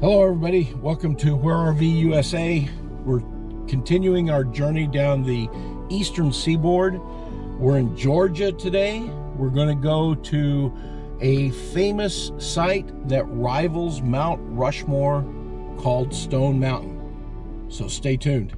Hello everybody, welcome to Where RV USA. We're continuing our journey down the eastern seaboard. We're in Georgia today. We're going to go to a famous site that rivals Mount Rushmore called Stone Mountain. So stay tuned.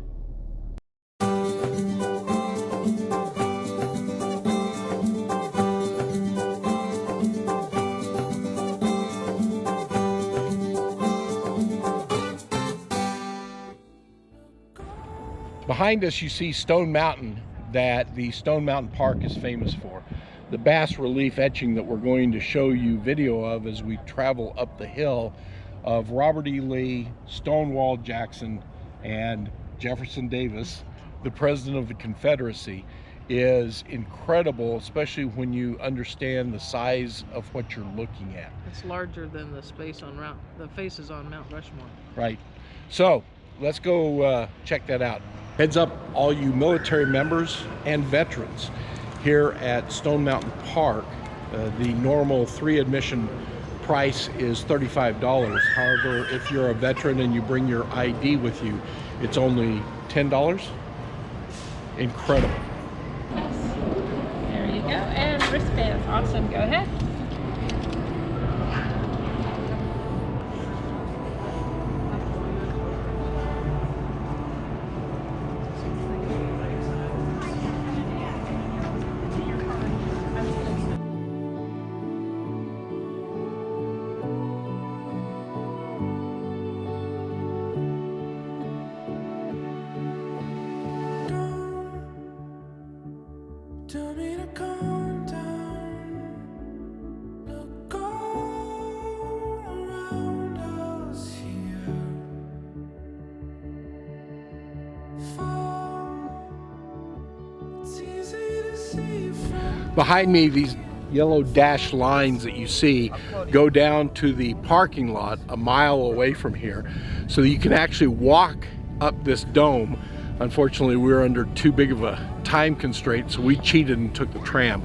Behind us you see Stone Mountain, that the Stone Mountain Park is famous for. The bas relief etching that we're going to show you video of as we travel up the hill of Robert E. Lee, Stonewall Jackson, and Jefferson Davis, the President of the Confederacy, is incredible, especially when you understand the size of what you're looking at. It's larger than the faces on Mount Rushmore. Right. So let's go check that out. Heads up all you military members and veterans here at Stone Mountain Park. The normal 3 admission price is $35. However, if you're a veteran and you bring your ID with you, it's only $10. Incredible. Yes. There you go. And wristbands. Awesome. Go ahead. Behind me, these yellow dashed lines that you see go down to the parking lot a mile away from here, so you can actually walk up this dome. Unfortunately, we were under too big of a time constraint, so we cheated and took the tram.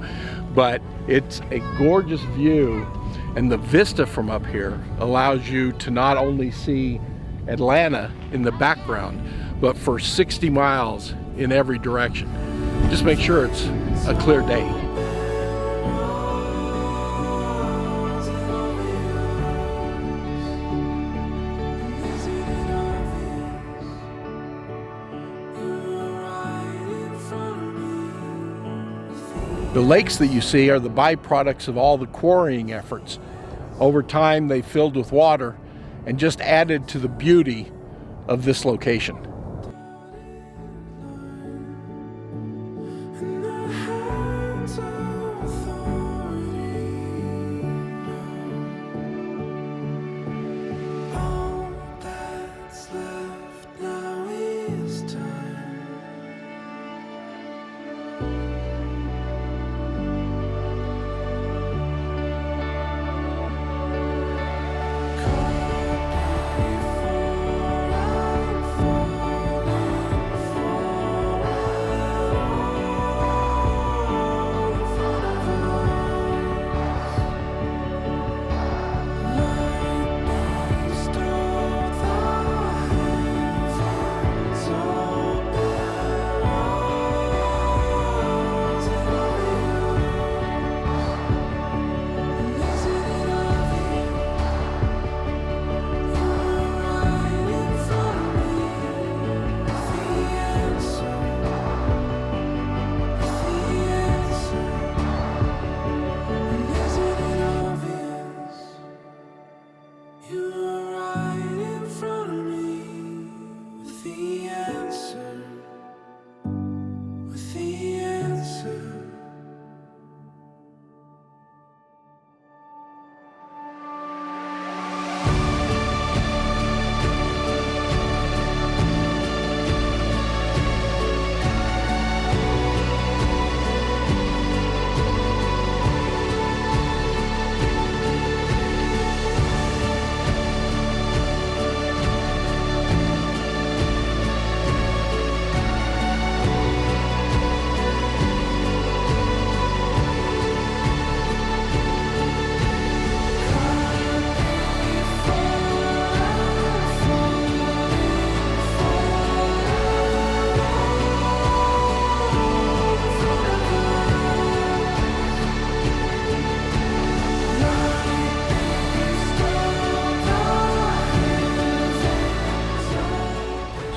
But it's a gorgeous view, and the vista from up here allows you to not only see Atlanta in the background, but for 60 miles in every direction. Just make sure it's a clear day. The lakes that you see are the byproducts of all the quarrying efforts. Over time, they filled with water and just added to the beauty of this location.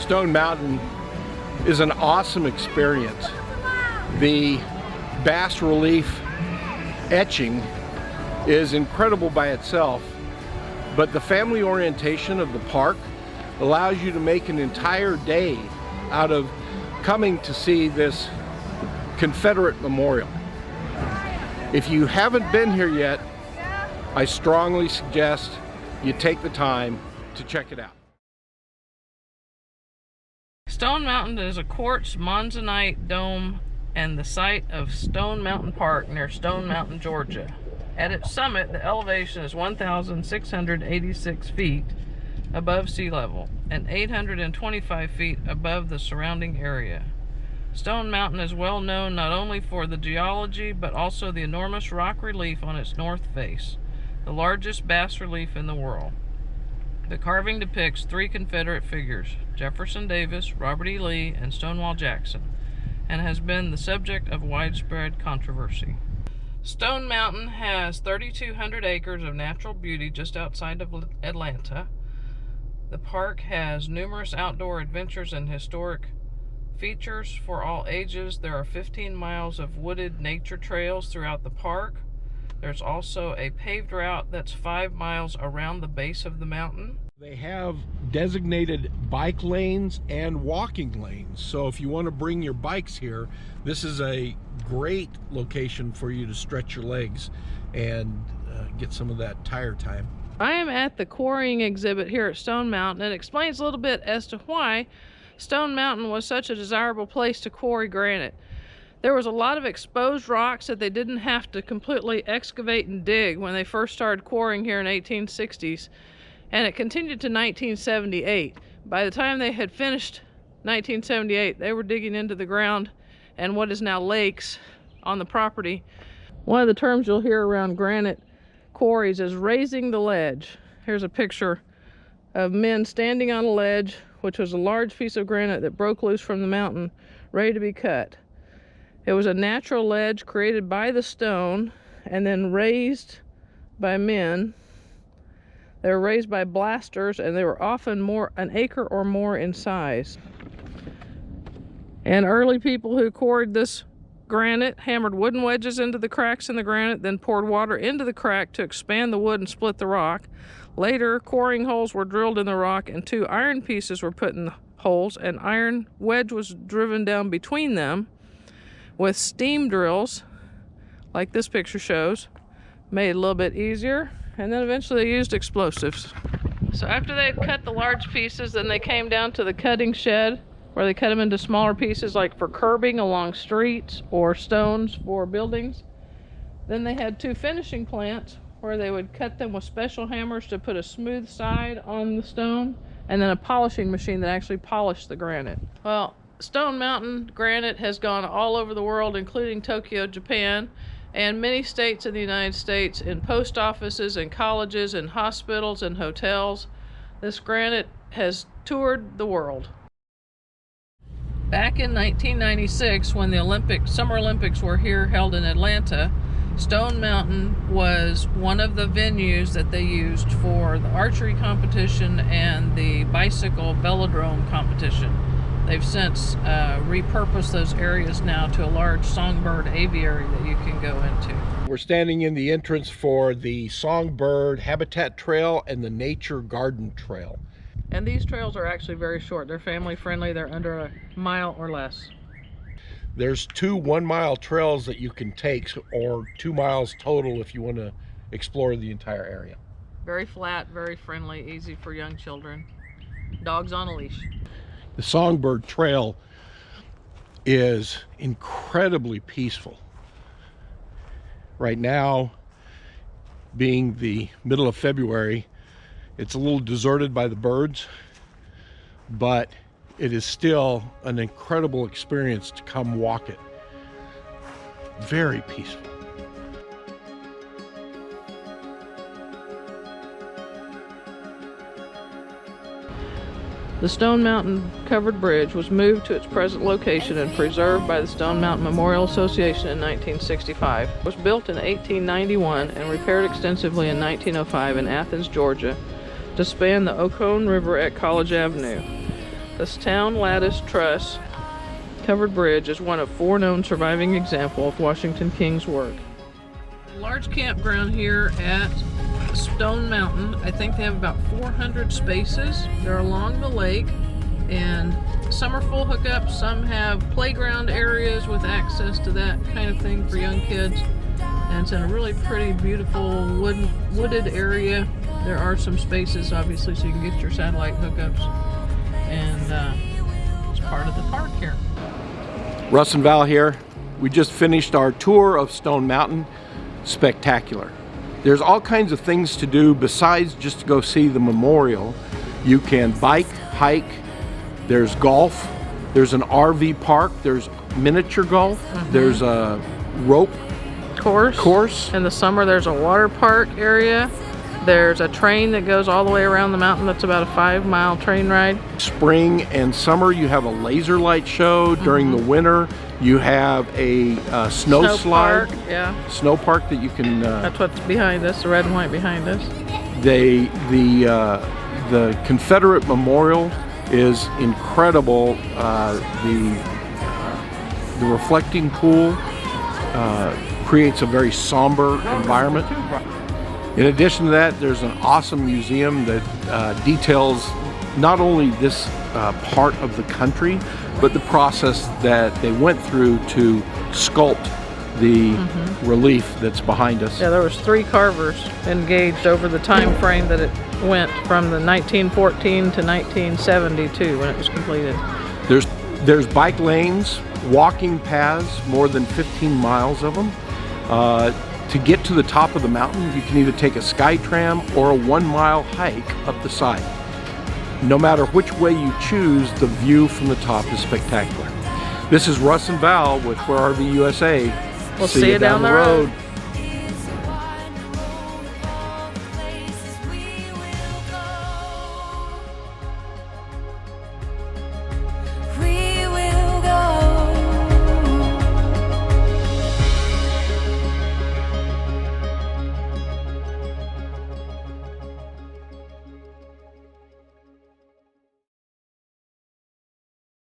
Stone Mountain is an awesome experience. The bas relief etching is incredible by itself, but the family orientation of the park allows you to make an entire day out of coming to see this Confederate Memorial. If you haven't been here yet, I strongly suggest you take the time to check it out. Stone Mountain is a quartz monzonite dome and the site of Stone Mountain Park near Stone Mountain, Georgia. At its summit, the elevation is 1,686 feet above sea level and 825 feet above the surrounding area. Stone Mountain is well known not only for the geology but also the enormous rock relief on its north face, the largest bas relief in the world. The carving depicts 3 Confederate figures, Jefferson Davis, Robert E. Lee, and Stonewall Jackson, and has been the subject of widespread controversy. Stone Mountain has 3,200 acres of natural beauty just outside of Atlanta. The park has numerous outdoor adventures and historic features for all ages. There are 15 miles of wooded nature trails throughout the park. There's also a paved route that's 5 miles around the base of the mountain. They have designated bike lanes and walking lanes. So if you want to bring your bikes here, this is a great location for you to stretch your legs and get some of that tire time. I am at the quarrying exhibit here at Stone Mountain, and it explains a little bit as to why Stone Mountain was such a desirable place to quarry granite. There was a lot of exposed rocks that they didn't have to completely excavate and dig when they first started quarrying here in the 1860s, and it continued to 1978. By the time they had finished 1978, they were digging into the ground and what is now lakes on the property. One of the terms you'll hear around granite quarries is raising the ledge. Here's a picture of men standing on a ledge, which was a large piece of granite that broke loose from the mountain, ready to be cut. It was a natural ledge created by the stone and then raised by men. They were raised by blasters, and they were often an acre or more in size. And early people who quarried this granite hammered wooden wedges into the cracks in the granite, then poured water into the crack to expand the wood and split the rock. Later, quarrying holes were drilled in the rock and 2 iron pieces were put in the holes. An iron wedge was driven down between them with steam drills, like this picture shows, made it a little bit easier, and then eventually they used explosives. So after they had cut the large pieces, then they came down to the cutting shed, where they cut them into smaller pieces, like for curbing along streets or stones for buildings. Then they had 2 finishing plants, where they would cut them with special hammers to put a smooth side on the stone, and then a polishing machine that actually polished the granite. Well, Stone Mountain granite has gone all over the world, including Tokyo, Japan, and many states in the United States, in post offices and colleges and hospitals and hotels. This granite has toured the world. Back in 1996, when the Summer Olympics were here held in Atlanta, Stone Mountain was one of the venues that they used for the archery competition and the bicycle velodrome competition. They've since repurposed those areas now to a large songbird aviary that you can go into. We're standing in the entrance for the Songbird Habitat Trail and the Nature Garden Trail. And these trails are actually very short. They're family friendly. They're under a mile or less. There's 2 1-mile trails that you can take, or 2 miles total if you want to explore the entire area. Very flat, very friendly, easy for young children. Dogs on a leash. The Songbird Trail is incredibly peaceful. Right now, being the middle of February, it's a little deserted by the birds, but it is still an incredible experience to come walk it. Very peaceful. The Stone Mountain Covered Bridge was moved to its present location and preserved by the Stone Mountain Memorial Association in 1965. It was built in 1891 and repaired extensively in 1905 in Athens, Georgia, to span the Oconee River at College Avenue. This town lattice truss covered bridge is one of 4 known surviving examples of Washington King's work. Large campground here at Stone Mountain. I think they have about 400 spaces. They're along the lake, and some are full hookups, some have playground areas with access to that kind of thing for young kids. And it's in a really pretty, beautiful wooded area. There are some spaces, obviously, so you can get your satellite hookups. And it's part of the park here. Russ and Val here. We just finished our tour of Stone Mountain. Spectacular. There's all kinds of things to do besides just to go see the memorial. You can bike, hike, there's golf, there's an RV park, there's miniature golf, there's a rope course. In the summer there's a water park area. There's a train that goes all the way around the mountain. That's about a 5-mile train ride. Spring and summer you have a laser light show. During the winter you have a snow slide. Park, yeah. Snow park that you can... That's what's behind us, the red and white behind us. The Confederate Memorial is incredible. The reflecting pool creates a very somber environment. In addition to that, there's an awesome museum that details not only this part of the country, but the process that they went through to sculpt the relief that's behind us. Yeah, there was 3 carvers engaged over the time frame that it went from the 1914 to 1972 when it was completed. There's bike lanes, walking paths, more than 15 miles of them. To get to the top of the mountain, you can either take a sky tram or a 1-mile hike up the side. No matter which way you choose, the view from the top is spectacular. This is Russ and Val with Quarrying USA. We'll see you down the road.